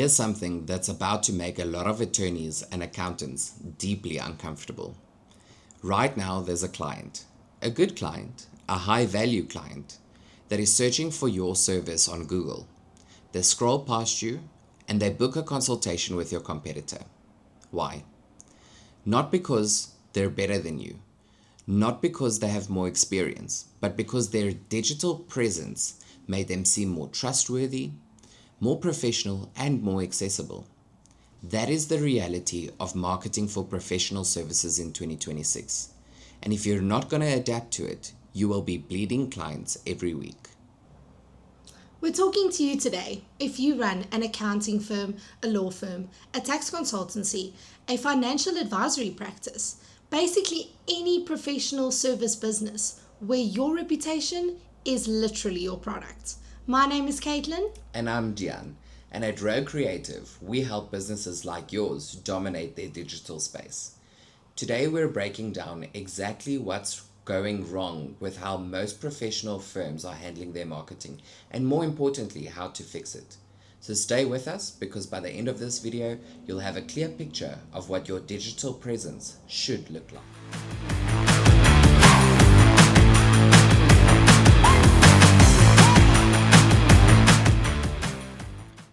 Here's something that's about to make a lot of attorneys and accountants deeply uncomfortable. Right now, there's a client, a good client, a high-value client, that is searching for your service on Google. They scroll past you and they book a consultation with your competitor. Why? Not because they're better than you, not because they have more experience, but because their digital presence made them seem more trustworthy, more professional, and more accessible. That is the reality of marketing for professional services in 2026. And if you're not going to adapt to it, you will be bleeding clients every week. We're talking to you today if you run an accounting firm, a law firm, a tax consultancy, a financial advisory practice, basically any professional service business where your reputation is literally your product. My name is Caitlin. And I'm Diane. And at Row Creative, we help businesses like yours dominate their digital space. Today we're breaking down exactly what's going wrong with how most professional firms are handling their marketing, and more importantly, how to fix it. So stay with us, because by the end of this video, you'll have a clear picture of what your digital presence should look like.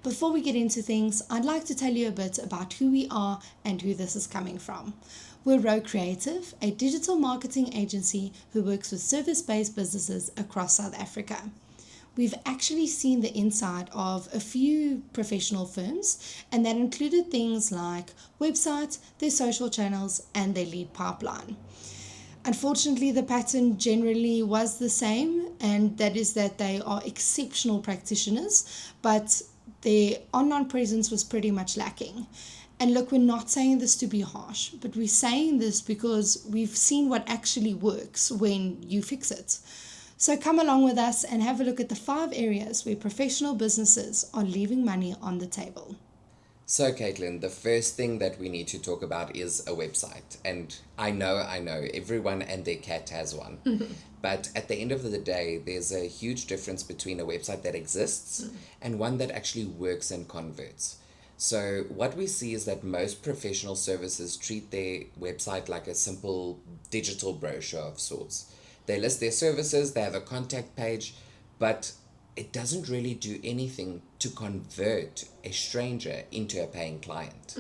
Before we get into things, I'd like to tell you a bit about who we are and who this is coming from. We're Row Creative, a digital marketing agency who works with service-based businesses across South Africa. We've actually seen the inside of a few professional firms, and that included things like websites, their social channels, and their lead pipeline. Unfortunately, the pattern generally was the same, and that is that they are exceptional practitioners, but their online presence was pretty much lacking. And look, we're not saying this to be harsh, but we're saying this because we've seen what actually works when you fix it. So come along with us and have a look at the 5 areas where professional businesses are leaving money on the table. So Caitlin, the first thing that we need to talk about is a website. And I know, everyone and their cat has one. But at the end of the day, there's a huge difference between a website that exists and one that actually works and converts. So what we see is that most professional services treat their website like a simple digital brochure of sorts. They list their services, they have a contact page, but it doesn't really do anything to convert a stranger into a paying client.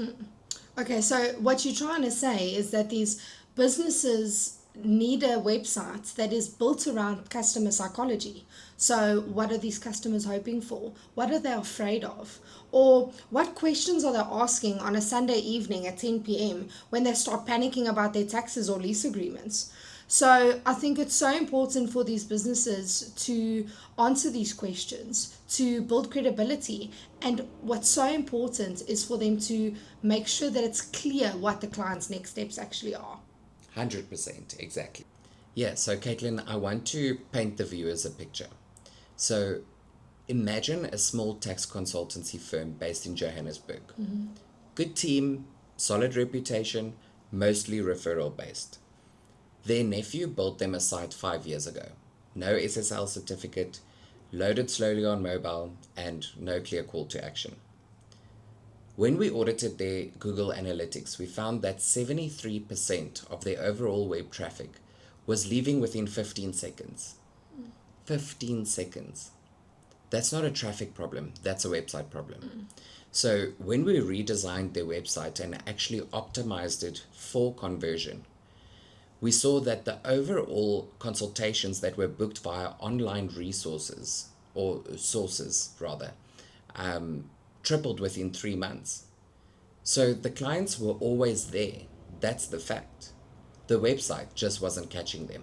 Okay, so what you're trying to say is that these businesses need a website that is built around customer psychology. So what are these customers hoping for? What are they afraid of? Or what questions are they asking on a Sunday evening at 10 p.m. when they start panicking about their taxes or lease agreements? So I think it's so important for these businesses to answer these questions, to build credibility. And what's so important is for them to make sure that it's clear what the client's next steps actually are. 100%, exactly. Yeah, so Caitlin, I want to paint the viewers a picture. So imagine a small tax consultancy firm based in Johannesburg. Good team, solid reputation, mostly referral based. Their nephew built them a site 5 years ago. No SSL certificate, loaded slowly on mobile, and no clear call to action. When we audited their Google Analytics, we found that 73% of their overall web traffic was leaving within 15 seconds. 15 seconds. That's not a traffic problem, that's a website problem. So when we redesigned their website and actually optimized it for conversion, we saw that the overall consultations that were booked via online resources, or sources rather, tripled within 3 months. So the clients were always there. That's the fact. The website just wasn't catching them.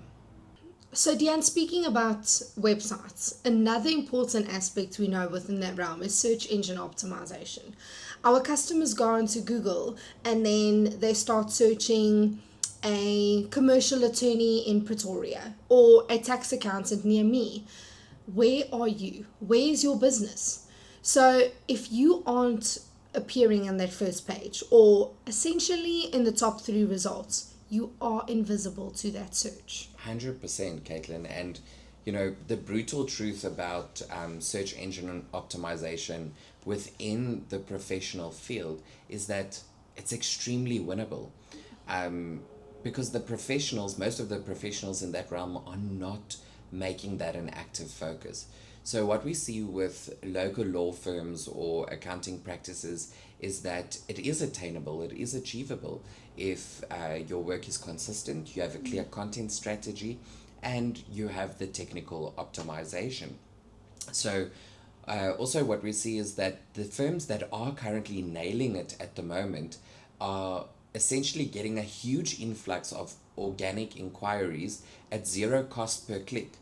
So Diane, speaking about websites, another important aspect we know within that realm is search engine optimization. Our customers go onto Google and then they start searching a commercial attorney in Pretoria or a tax accountant near me. Where are you? Where is your business? So if you aren't appearing on that first page or essentially in the top 3 results, you are invisible to that search. 100%, Caitlin. And The brutal truth about search engine optimization within the professional field is that it's extremely winnable. Because most of the professionals in that realm are not making that an active focus. So what we see with local law firms or accounting practices is that it is attainable, it is achievable if your work is consistent, you have a clear content strategy, and you have the technical optimization. So also what we see is that the firms that are currently nailing it at the moment are essentially getting a huge influx of organic inquiries at zero cost per click.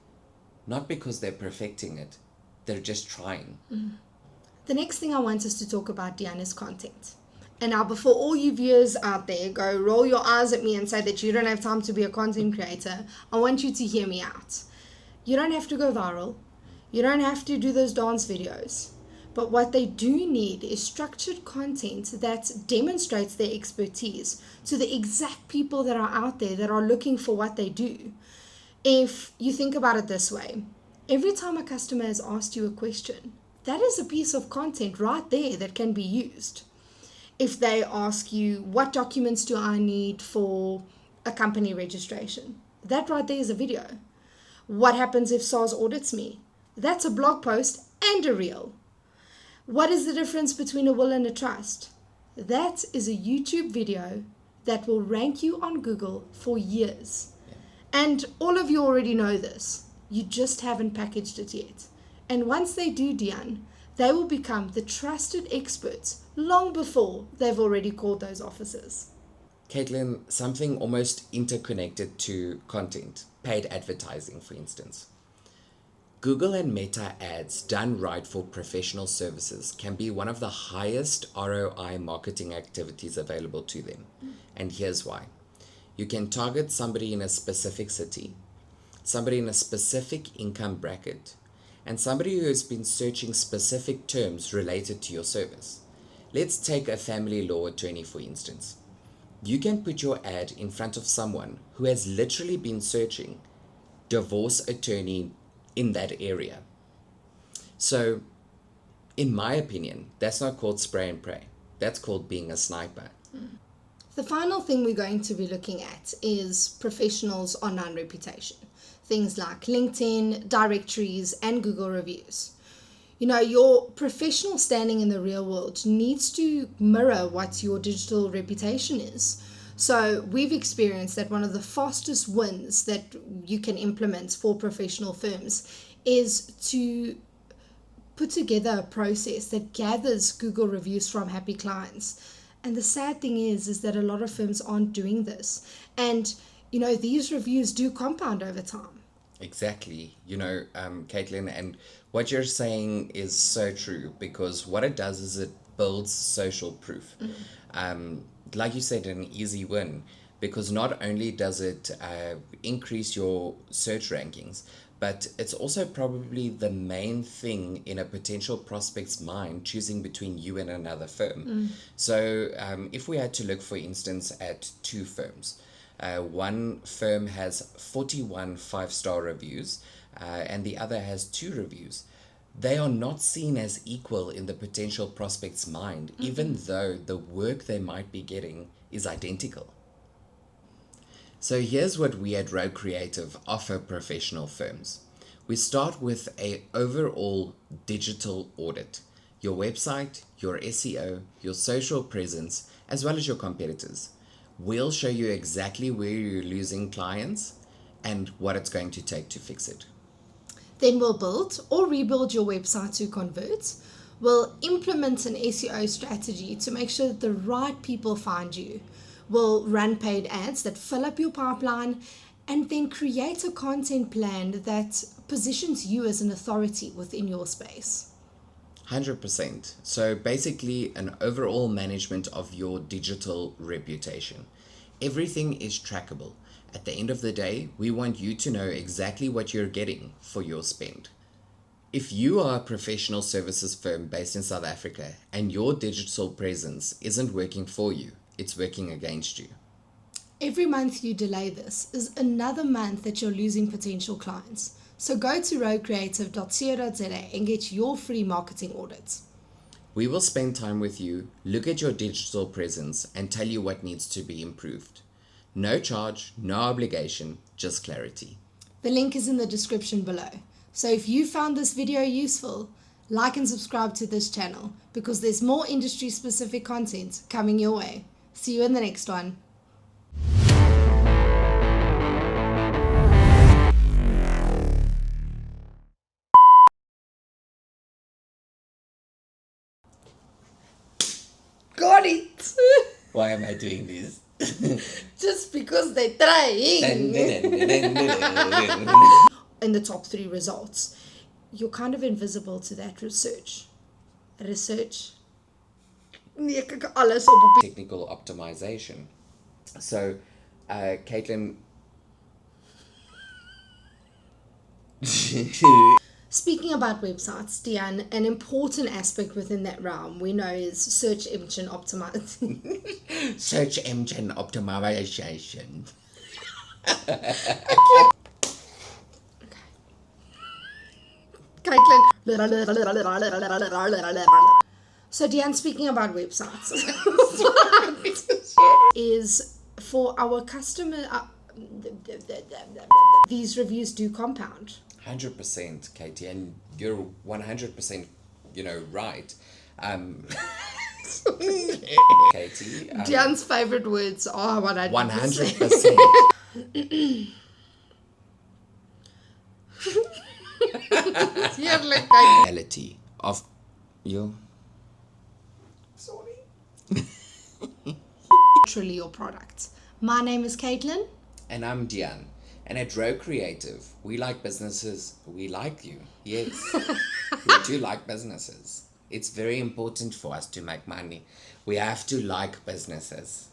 Not because they're perfecting it, they're just trying. The next thing I want us to talk about, Diane, is content. And now, before all you viewers out there go roll your eyes at me and say that you don't have time to be a content creator, I want you to hear me out. You don't have to go viral. You don't have to do those dance videos. But what they do need is structured content that demonstrates their expertise to the exact people that are out there that are looking for what they do. If you think about it this way, every time a customer has asked you a question, that is a piece of content right there that can be used. If they ask you, what documents do I need for a company registration? That right there is a video. What happens if SARS audits me? That's a blog post and a reel. What is the difference between a will and a trust? That is a YouTube video that will rank you on Google for years. And all of you already know this. You just haven't packaged it yet. And once they do, Diane, they will become the trusted experts long before they've already called those officers. Caitlin, something almost interconnected to content, paid advertising, for instance. Google and Meta ads done right for professional services can be one of the highest ROI marketing activities available to them. And here's why. You can target somebody in a specific city, somebody in a specific income bracket, and somebody who has been searching specific terms related to your service. Let's take a family law attorney, for instance. You can put your ad in front of someone who has literally been searching divorce attorney in that area. So, in my opinion, that's not called spray and pray. That's called being a sniper. The final thing we're going to be looking at is professionals' online reputation. Things like LinkedIn, directories, and Google reviews. Your professional standing in the real world needs to mirror what your digital reputation is. So we've experienced that one of the fastest wins that you can implement for professional firms is to put together a process that gathers Google reviews from happy clients. And the sad thing is that a lot of firms aren't doing this. And, these reviews do compound over time. Exactly. Caitlin, and what you're saying is so true, because what it does is it builds social proof. Like you said, an easy win, because not only does it increase your search rankings, but it's also probably the main thing in a potential prospect's mind choosing between you and another firm. So if we had to look, for instance, at two firms, one firm has 41 5-star reviews and the other has 2 reviews. They are not seen as equal in the potential prospect's mind, even though the work they might be getting is identical. So here's what we at Rogue Creative offer professional firms. We start with an overall digital audit. Your website, your SEO, your social presence, as well as your competitors. We'll show you exactly where you're losing clients and what it's going to take to fix it. Then we'll build or rebuild your website to convert. We'll implement an SEO strategy to make sure that the right people find you. We'll run paid ads that fill up your pipeline, and then create a content plan that positions you as an authority within your space. 100%. So basically an overall management of your digital reputation. Everything is trackable. At the end of the day, we want you to know exactly what you're getting for your spend. If you are a professional services firm based in South Africa and your digital presence isn't working for you, it's working against you. Every month you delay this is another month that you're losing potential clients. So go to rowcreative.co.za and get your free marketing audit. We will spend time with you, look at your digital presence, and tell you what needs to be improved. No charge, no obligation, just clarity. The link is in the description below. So if you found this video useful, like and subscribe to this channel because there's more industry specific content coming your way. See you in the next one. Got it! Why am I doing this? Just because they're trying. In the top 3 results, you're kind of invisible to that research. Technical optimization. So, Caitlin. Speaking about websites, Diane, an important aspect within that realm we know is search engine optimization. Search engine optimization. Caitlin. So Diane, speaking about websites, is for our customer, these reviews do compound. 100%, Katie, and you're 100%, right. Katie. Diane's favorite words are 100%. 100%. Reality of you. Sorry. Literally your product. My name is Caitlin. And I'm Diane. And at Row Creative, we like businesses. We like you. Yes. We do like businesses. It's very important for us to make money. We have to like businesses.